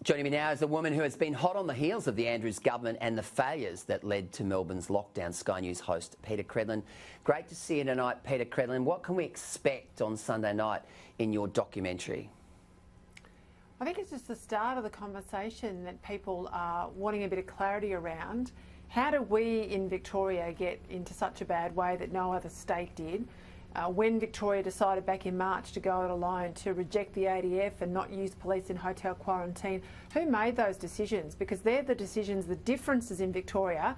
Joining me now is a woman who has been hot on the heels of the Andrews government and the failures that led to Melbourne's lockdown. Sky News host Peta Credlin. Great to see you tonight, Peta Credlin. What can we expect on Sunday night in your documentary? I think it's just the start of the conversation that people are wanting a bit of clarity around. How do we in Victoria get into such a bad way that no other state did? When Victoria decided back in March to go it alone, to reject the ADF and not use police in hotel quarantine, who made those decisions? Because they're the decisions, the differences in Victoria,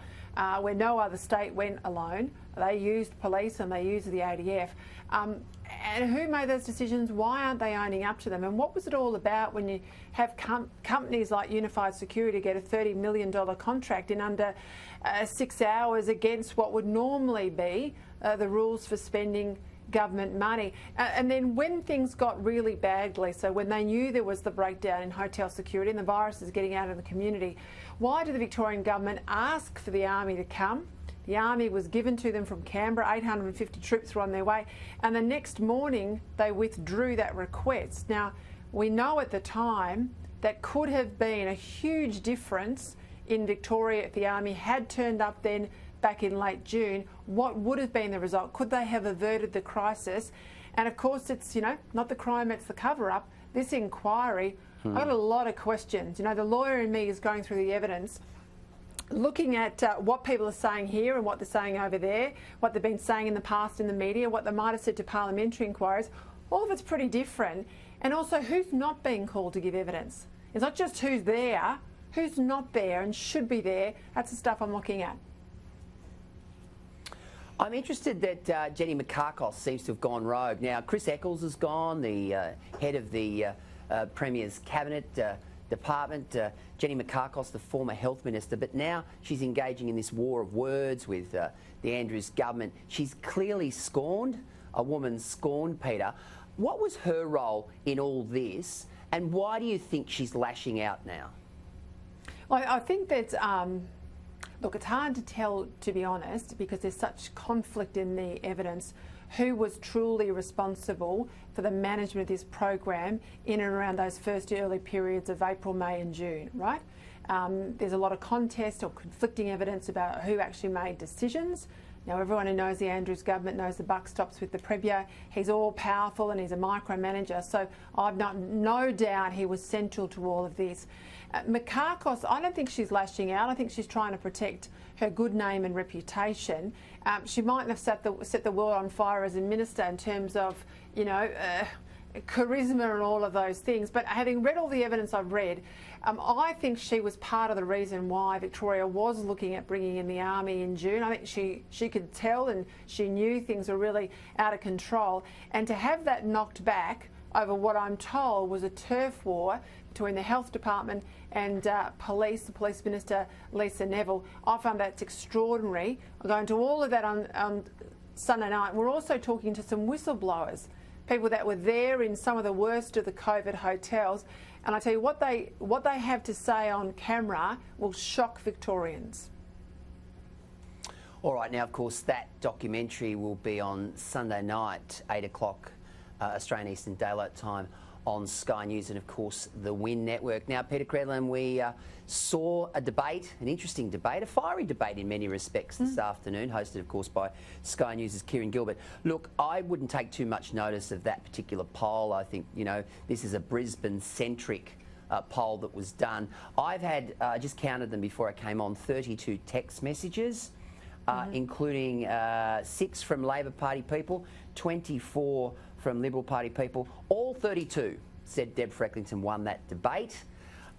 where no other state went alone. They used police and they used the ADF. And who made those decisions? Why aren't they owning up to them? And what was it all about when you have companies like Unified Security get a $30 million contract in under 6 hours against what would normally be the rules for spending government money? And then when things got really badly, so when they knew there was the breakdown in hotel security and the virus is getting out of the community, why did the Victorian government ask for the Army to come? The Army was given to them from Canberra, 850 troops were on their way, and the next morning they withdrew that request. Now, we know at the time that could have been a huge difference in Victoria if the Army had turned up then back in late June. What would have been the result? Could they have averted the crisis? And of course, it's, not the crime, it's the cover-up. This inquiry, I've got a lot of questions. The lawyer in me is going through the evidence, looking at what people are saying here and what they're saying over there, what they've been saying in the past in the media, what they might have said to parliamentary inquiries. All of it's pretty different. And also, who's not being called to give evidence? It's not just who's there, who's not there and should be there. That's the stuff I'm looking at. I'm interested that Jenny Mikakos seems to have gone rogue. Now, Chris Eccles is gone, the head of the Premier's Cabinet Department. Jenny Mikakos, the former health minister, but now she's engaging in this war of words with the Andrews government. She's clearly scorned, a woman scorned, Peter. What was her role in all this, and why do you think she's lashing out now? Well, I think that, look, it's hard to tell, to be honest, because there's such conflict in the evidence who was truly responsible for the management of this program in and around those first early periods of April, May and June, right? There's a lot of contest or conflicting evidence about who actually made decisions. Now, everyone who knows the Andrews government knows the buck stops with the Premier. He's all powerful and he's a micromanager, so I've no doubt he was central to all of this. Mikakos, I don't think she's lashing out. I think she's trying to protect her good name and reputation. She mightn't have set the world on fire as a minister in terms of, charisma and all of those things. But having read all the evidence I've read, I think she was part of the reason why Victoria was looking at bringing in the Army in June. I think she could tell and she knew things were really out of control. And to have that knocked back over what I'm told was a turf war between the Health Department and police, the Police Minister, Lisa Neville, I found that's extraordinary. I'll go into all of that on Sunday night. We're also talking to some whistleblowers, people that were there in some of the worst of the COVID hotels. And I tell you, what they have to say on camera will shock Victorians. All right, now, of course, that documentary will be on Sunday night, 8 o'clock Australian Eastern Daylight Time on Sky News and, of course, the Win Network. Now, Peta Credlin, we saw a debate, an interesting debate, a fiery debate in many respects this afternoon, hosted, of course, by Sky News' Kieran Gilbert. Look, I wouldn't take too much notice of that particular poll. I think, this is a Brisbane-centric poll that was done. I've had, just counted them before I came on, 32 text messages, including 6 from Labor Party people, 24 from Liberal Party people. All 32 said Deb Frecklington won that debate.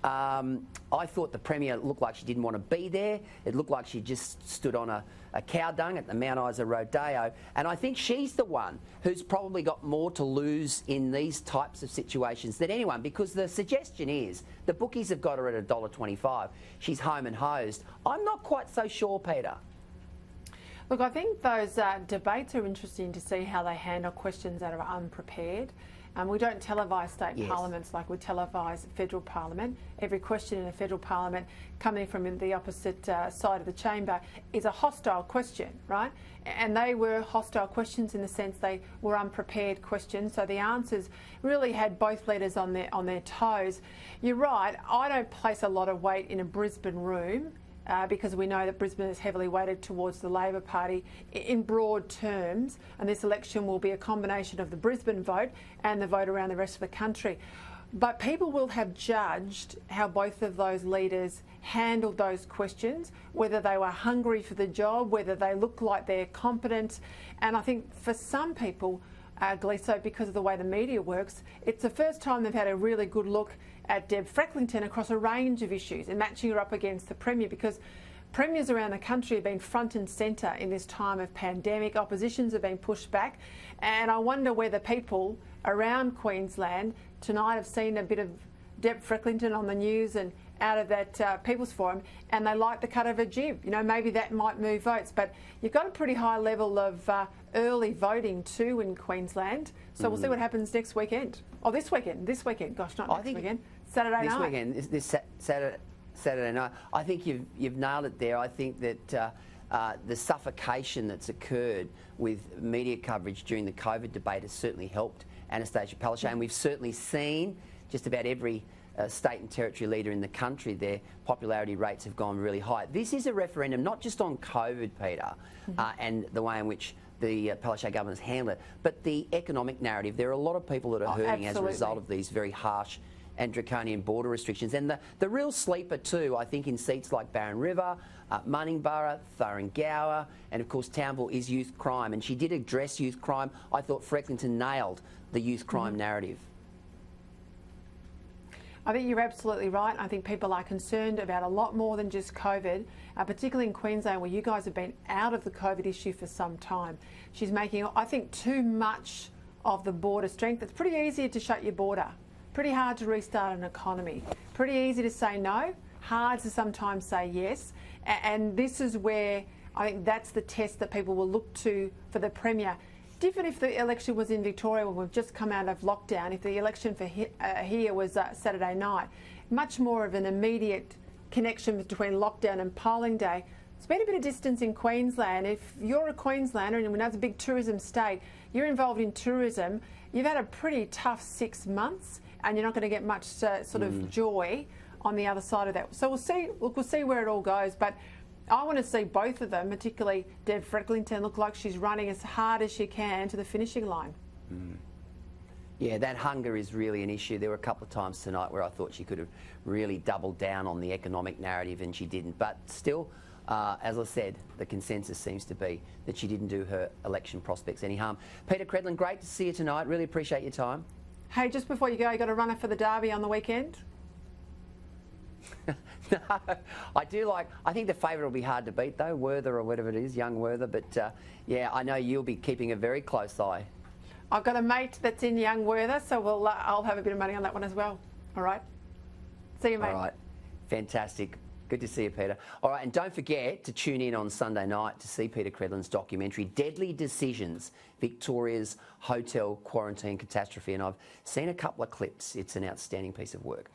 I thought the Premier looked like she didn't want to be there. It looked like she just stood on a cow dung at the Mount Isa Rodeo. And I think she's the one who's probably got more to lose in these types of situations than anyone, because the suggestion is the bookies have got her at $1.25. She's home and hosed. I'm not quite so sure, Peter. Look, I think those debates are interesting to see how they handle questions that are unprepared. We don't televise state parliaments like we televise federal parliament. Every question in a federal parliament coming from the opposite side of the chamber is a hostile question, right? And they were hostile questions in the sense they were unprepared questions. So the answers really had both leaders on their toes. You're right, I don't place a lot of weight in a Brisbane room. Because we know that Brisbane is heavily weighted towards the Labor Party in broad terms, and this election will be a combination of the Brisbane vote and the vote around the rest of the country. But people will have judged how both of those leaders handled those questions, whether they were hungry for the job, whether they look like they're competent. And I think for some people, Gleeso, because of the way the media works, it's the first time they've had a really good look at Deb Frecklington across a range of issues and matching her up against the Premier, because premiers around the country have been front and centre in this time of pandemic. Oppositions have been pushed back, and I wonder whether people around Queensland tonight have seen a bit of Deb Frecklington on the news and out of that People's Forum, and they like the cut of her jib. You know, maybe that might move votes, but you've got a pretty high level of early voting too in Queensland. So we'll see what happens next weekend. Oh, this weekend. Gosh, not next weekend. Saturday night. This weekend, this Saturday night. I think you've nailed it there. I think that the suffocation that's occurred with media coverage during the COVID debate has certainly helped Anastasia Palaszczuk, and we've certainly seen just about every state and territory leader in the country, their popularity rates have gone really high. This is a referendum not just on COVID, Peter, and the way in which the Palaszczuk government has handled it, but the economic narrative. There are a lot of people that are hurting as a result of these very harsh and draconian border restrictions. And the real sleeper too, I think, in seats like Barron River, Munningborough, Thuringowa, and of course Townville is youth crime. And she did address youth crime. I thought Frecklington nailed the youth crime narrative. I think you're absolutely right. I think people are concerned about a lot more than just COVID, particularly in Queensland, where you guys have been out of the COVID issue for some time. She's making, I think, too much of the border strength. It's pretty easy to shut your border. Pretty hard to restart an economy. Pretty easy to say no, hard to sometimes say yes. And this is where I think that's the test that people will look to for the Premier. Different if the election was in Victoria when we've just come out of lockdown, if the election for here was Saturday night. Much more of an immediate connection between lockdown and polling day. There's been a bit of distance in Queensland. If you're a Queenslander, and we know it's a big tourism state, you're involved in tourism, you've had a pretty tough 6 months, and you're not going to get much sort of joy on the other side of that. So we'll see. Look, we'll see where it all goes. But I want to see both of them, particularly Deb Frecklington, look like she's running as hard as she can to the finishing line. Yeah, that hunger is really an issue. There were a couple of times tonight where I thought she could have really doubled down on the economic narrative, and she didn't. But still, as I said, the consensus seems to be that she didn't do her election prospects any harm. Peta Credlin, great to see you tonight. Really appreciate your time. Hey, just before you go, you got a runner for the Derby on the weekend? No, I think the favourite will be hard to beat though, Werther or whatever it is, young Werther, but yeah, I know you'll be keeping a very close eye. I've got a mate that's in young Werther, so I'll have a bit of money on that one as well. All right. See you, mate. All right. Fantastic. Good to see you, Peter. All right, and don't forget to tune in on Sunday night to see Peta Credlin's documentary, Deadly Decisions, Victoria's Hotel Quarantine Catastrophe, and I've seen a couple of clips. It's an outstanding piece of work.